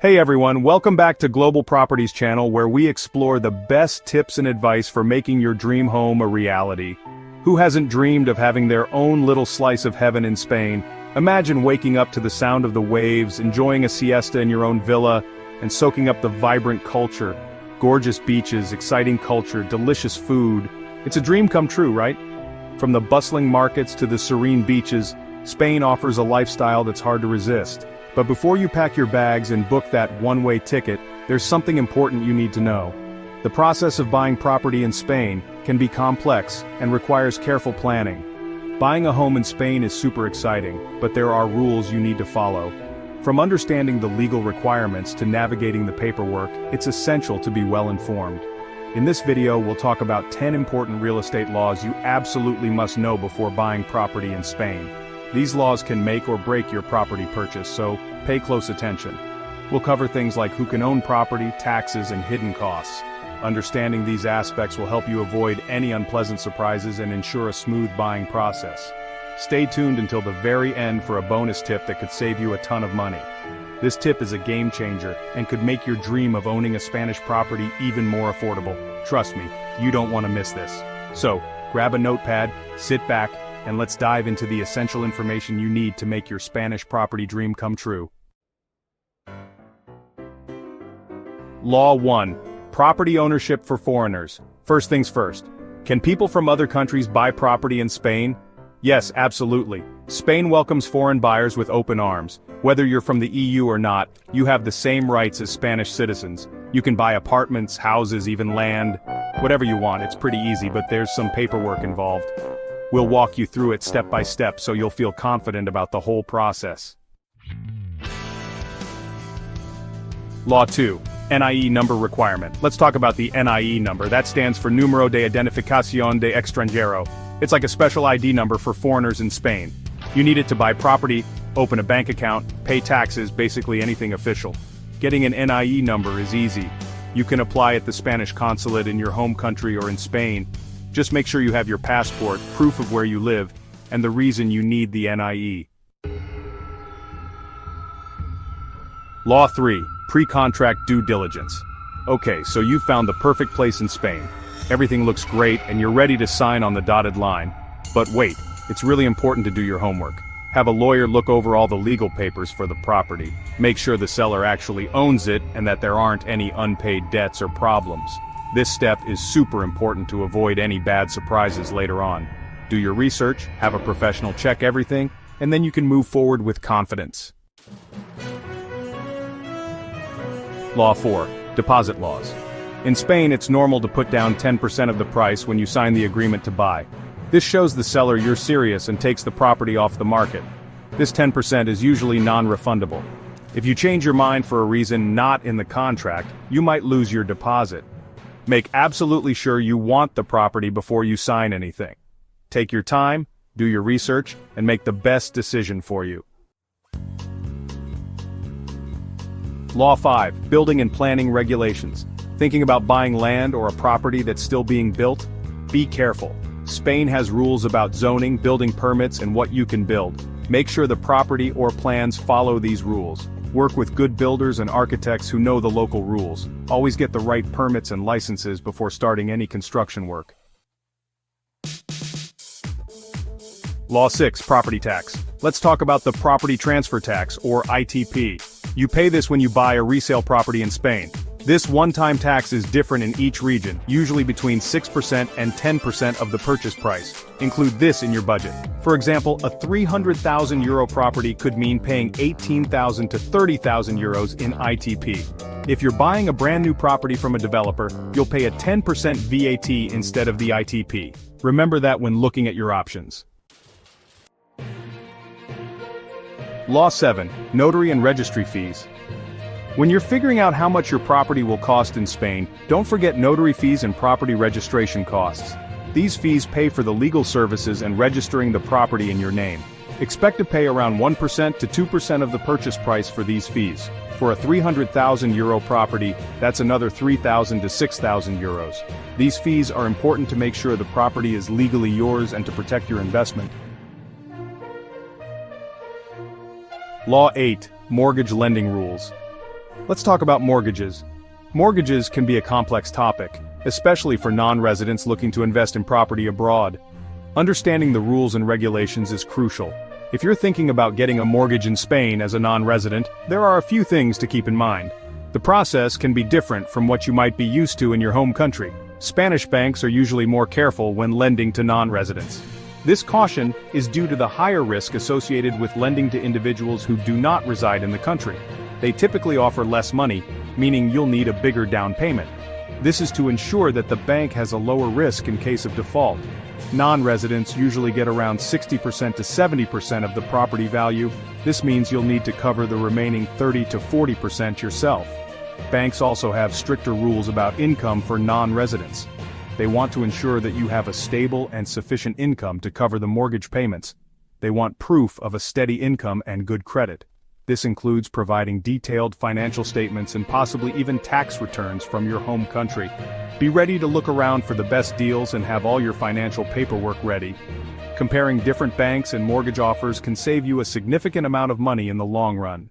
Hey everyone, welcome back to Global Properties channel where we explore the best tips and advice for making your dream home a reality. Who hasn't dreamed of having their own little slice of heaven in Spain? Imagine waking up to the sound of the waves, enjoying a siesta in your own villa, and soaking up the vibrant culture. Gorgeous beaches, exciting culture, delicious food. It's a dream come true, right? From the bustling markets to the serene beaches, Spain offers a lifestyle that's hard to resist. But before you pack your bags and book that one-way ticket, there's something important you need to know. The process of buying property in Spain can be complex and requires careful planning. Buying a home in Spain is super exciting, but there are rules you need to follow. From understanding the legal requirements to navigating the paperwork, it's essential to be well informed. In this video, we'll talk about 10 important real estate laws you absolutely must know before buying property in Spain. These laws can make or break your property purchase, so pay close attention. We'll cover things like who can own property, taxes, and hidden costs. Understanding these aspects will help you avoid any unpleasant surprises and ensure a smooth buying process. Stay tuned until the very end for a bonus tip that could save you a ton of money. This tip is a game changer and could make your dream of owning a Spanish property even more affordable. Trust me, you don't want to miss this. So, grab a notepad, sit back, and let's dive into the essential information you need to make your Spanish property dream come true. Law 1. Property ownership for foreigners. First things first. Can people from other countries buy property in Spain? Yes, absolutely. Spain welcomes foreign buyers with open arms. Whether you're from the EU or not, you have the same rights as Spanish citizens. You can buy apartments, houses, even land. Whatever you want, it's pretty easy, but there's some paperwork involved. We'll walk you through it step by step so you'll feel confident about the whole process. Law 2. NIE number requirement. Let's talk about the NIE number. That stands for Número de Identificación de Extranjero. It's like a special ID number for foreigners in Spain. You need it to buy property, open a bank account, pay taxes, basically anything official. Getting an NIE number is easy. You can apply at the Spanish consulate in your home country or in Spain. Just make sure you have your passport, proof of where you live, and the reason you need the NIE. Law 3. Pre-contract due diligence. Okay, so you found the perfect place in Spain. Everything looks great and you're ready to sign on the dotted line. But wait, it's really important to do your homework. Have a lawyer look over all the legal papers for the property. Make sure the seller actually owns it and that there aren't any unpaid debts or problems. This step is super important to avoid any bad surprises later on. Do your research, have a professional check everything, and then you can move forward with confidence. Law 4. Deposit laws. In Spain, it's normal to put down 10% of the price when you sign the agreement to buy. This shows the seller you're serious and takes the property off the market. This 10% is usually non-refundable. If you change your mind for a reason not in the contract, you might lose your deposit. Make absolutely sure you want the property before you sign anything. Take your time, do your research, and make the best decision for you. Law 5. Building and planning regulations. Thinking about buying land or a property that's still being built? Be careful. Spain has rules about zoning, building permits, and what you can build. Make sure the property or plans follow these rules. Work with good builders and architects who know the local rules. Always get the right permits and licenses before starting any construction work. Law 6. Property tax. Let's talk about the property transfer tax, or ITP. You pay this when you buy a resale property in Spain. This one-time tax is different in each region, usually between 6% and 10% of the purchase price. Include this in your budget. For example, a €300,000 property could mean paying €18,000 to €30,000 in ITP. If you're buying a brand new property from a developer, you'll pay a 10% VAT instead of the ITP. Remember that when looking at your options. Law 7. Notary and registry fees. When you're figuring out how much your property will cost in Spain, don't forget notary fees and property registration costs. These fees pay for the legal services and registering the property in your name. Expect to pay around 1% to 2% of the purchase price for these fees. For a €300,000 property, that's another €3,000 to €6,000. These fees are important to make sure the property is legally yours and to protect your investment. Law 8. Mortgage lending rules. Let's talk about mortgages. Mortgages can be a complex topic, especially for non-residents looking to invest in property abroad. Understanding the rules and regulations is crucial. If you're thinking about getting a mortgage in Spain as a non-resident, there are a few things to keep in mind. The process can be different from what you might be used to in your home country. Spanish banks are usually more careful when lending to non-residents. This caution is due to the higher risk associated with lending to individuals who do not reside in the country. They typically offer less money, meaning you'll need a bigger down payment. This is to ensure that the bank has a lower risk in case of default. Non-residents usually get around 60% to 70% of the property value. This means you'll need to cover the remaining 30 to 40% yourself. Banks also have stricter rules about income for non-residents. They want to ensure that you have a stable and sufficient income to cover the mortgage payments. They want proof of a steady income and good credit. This includes providing detailed financial statements and possibly even tax returns from your home country. Be ready to look around for the best deals and have all your financial paperwork ready. Comparing different banks and mortgage offers can save you a significant amount of money in the long run.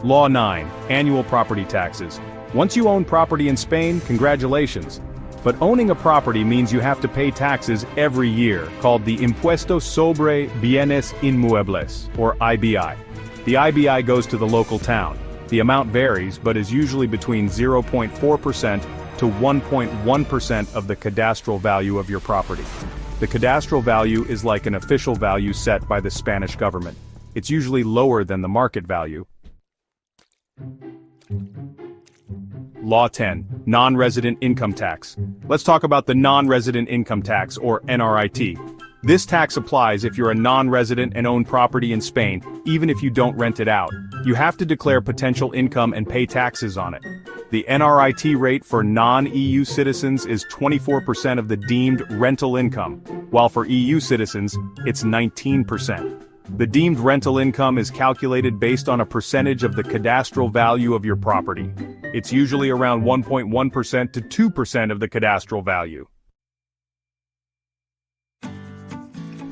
Law 9. Annual property taxes. Once you own property in Spain, congratulations. But owning a property means you have to pay taxes every year, called the Impuesto sobre Bienes Inmuebles, or IBI. The IBI goes to the local town. The amount varies, but is usually between 0.4% to 1.1% of the cadastral value of your property. The cadastral value is like an official value set by the Spanish government. It's usually lower than the market value. Law 10. Non-resident income tax. Let's talk about the non-resident income tax, or NRIT. This tax applies if you're a non-resident and own property in Spain, even if you don't rent it out. You have to declare potential income and pay taxes on it. The NRIT rate for non-EU citizens is 24% of the deemed rental income, while for EU citizens, it's 19%. The deemed rental income is calculated based on a percentage of the cadastral value of your property. It's usually around 1.1% to 2% of the cadastral value.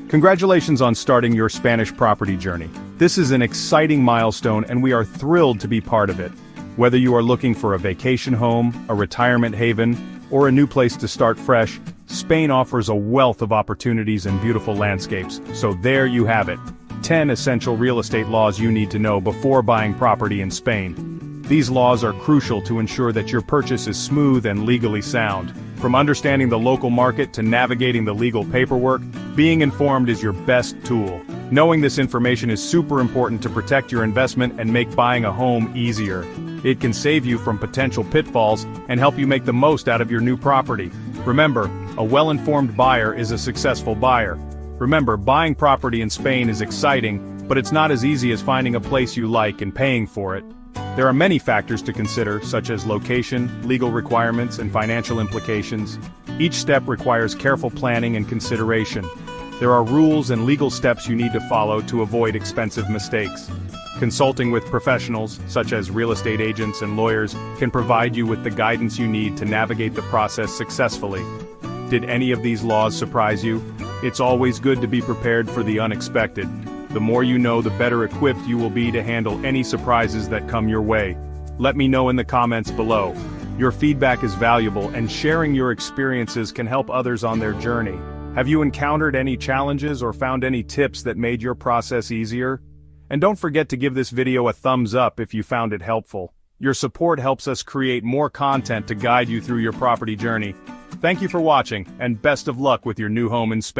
Congratulations on starting your Spanish property journey. This is an exciting milestone and we are thrilled to be part of it. Whether you are looking for a vacation home, a retirement haven, or a new place to start fresh, Spain offers a wealth of opportunities and beautiful landscapes. So there you have it. 10 essential real estate laws you need to know before buying property in Spain. These laws are crucial to ensure that your purchase is smooth and legally sound. From understanding the local market to navigating the legal paperwork, being informed is your best tool. Knowing this information is super important to protect your investment and make buying a home easier. It can save you from potential pitfalls and help you make the most out of your new property. Remember, a well-informed buyer is a successful buyer. Remember, buying property in Spain is exciting, but it's not as easy as finding a place you like and paying for it. There are many factors to consider, such as location, legal requirements, and financial implications. Each step requires careful planning and consideration. There are rules and legal steps you need to follow to avoid expensive mistakes. Consulting with professionals, such as real estate agents and lawyers, can provide you with the guidance you need to navigate the process successfully. Did any of these laws surprise you? It's always good to be prepared for the unexpected. The more you know, the better equipped you will be to handle any surprises that come your way. Let me know in the comments below. Your feedback is valuable, and sharing your experiences can help others on their journey. Have you encountered any challenges or found any tips that made your process easier? And don't forget to give this video a thumbs up if you found it helpful. Your support helps us create more content to guide you through your property journey. Thank you for watching, and best of luck with your new home in Spain.